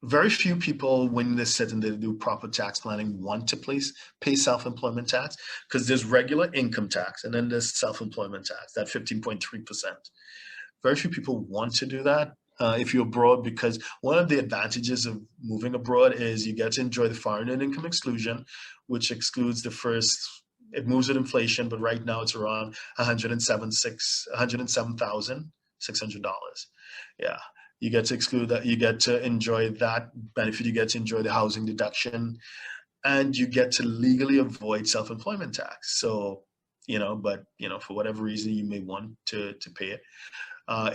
very few people, when they sit and they do proper tax planning, want to pay self-employment tax, because there's regular income tax and then there's self-employment tax, that 15.3%. Very few people want to do that if you're abroad, because one of the advantages of moving abroad is you get to enjoy the foreign earned income exclusion, which excludes the first, it moves with inflation, but right now it's around $107,600. Yeah. You get to exclude that, you get to enjoy that benefit, you get to enjoy the housing deduction, and you get to legally avoid self-employment tax. So, but for whatever reason, you may want to pay it.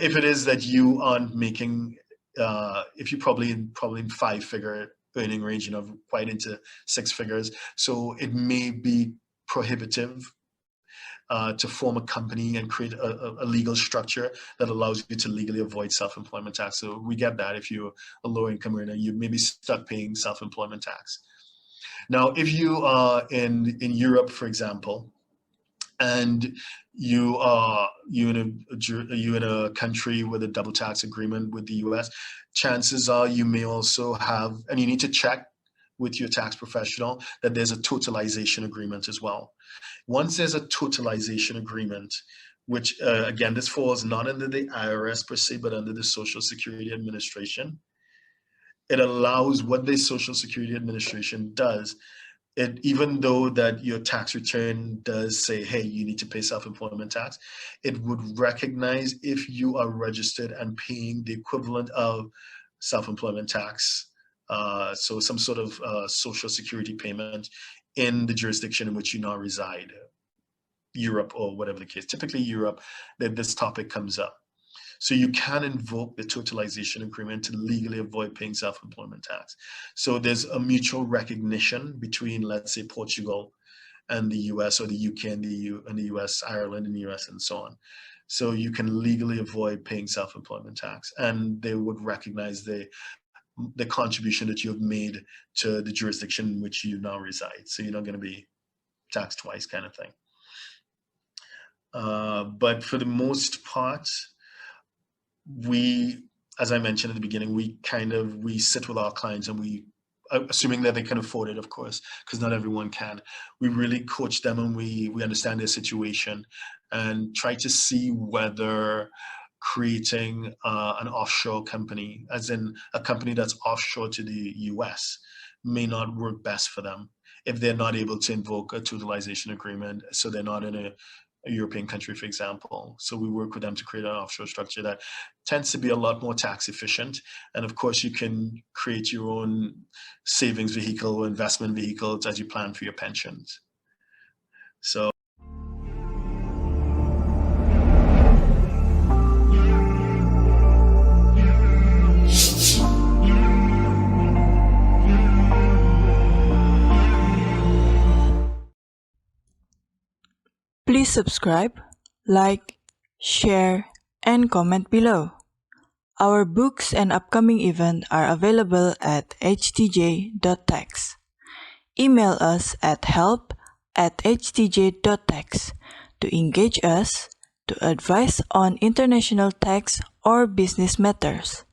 If it is that you aren't making, if you're probably in 5-figure earning range, quite into 6 figures, so it may be prohibitive to form a company and create a legal structure that allows you to legally avoid self-employment tax. So we get that. If you're a low income earner, you may be stuck paying self-employment tax. Now, if you are in Europe, for example, and you in a country with a double tax agreement with the US, chances are you may also have, and you need to check with your tax professional, that there's a totalization agreement as well. Once there's a totalization agreement, which again, this falls not under the IRS per se, but under the Social Security Administration, it allows, what the Social Security Administration does, even though that your tax return does say, hey, you need to pay self-employment tax, it would recognize if you are registered and paying the equivalent of self-employment tax, so some sort of social security payment in the jurisdiction in which you now reside, Europe or whatever the case. Typically Europe, that this topic comes up. So you can invoke the totalization agreement to legally avoid paying self-employment tax. So there's a mutual recognition between, let's say, Portugal and the US, or the UK and the US, Ireland and the US, and so on. So you can legally avoid paying self-employment tax, and they would recognize the contribution that you have made to the jurisdiction in which you now reside. So you're not going to be taxed twice, kind of thing. But for the most part, we, as I mentioned at the beginning, we sit with our clients, and we, assuming that they can afford it, of course, because not everyone can, we really coach them, and we understand their situation and try to see whether creating an offshore company, as in a company that's offshore to the US, may not work best for them if they're not able to invoke a totalization agreement. So they're not in a European country, for example. So we work with them to create an offshore structure that tends to be a lot more tax efficient. And of course, you can create your own savings vehicle or investment vehicles as you plan for your pensions. So please subscribe, like, share, and comment below. Our books and upcoming event are available at htj.tax. Email us at help@htj.tax to engage us, to advise on international tax or business matters.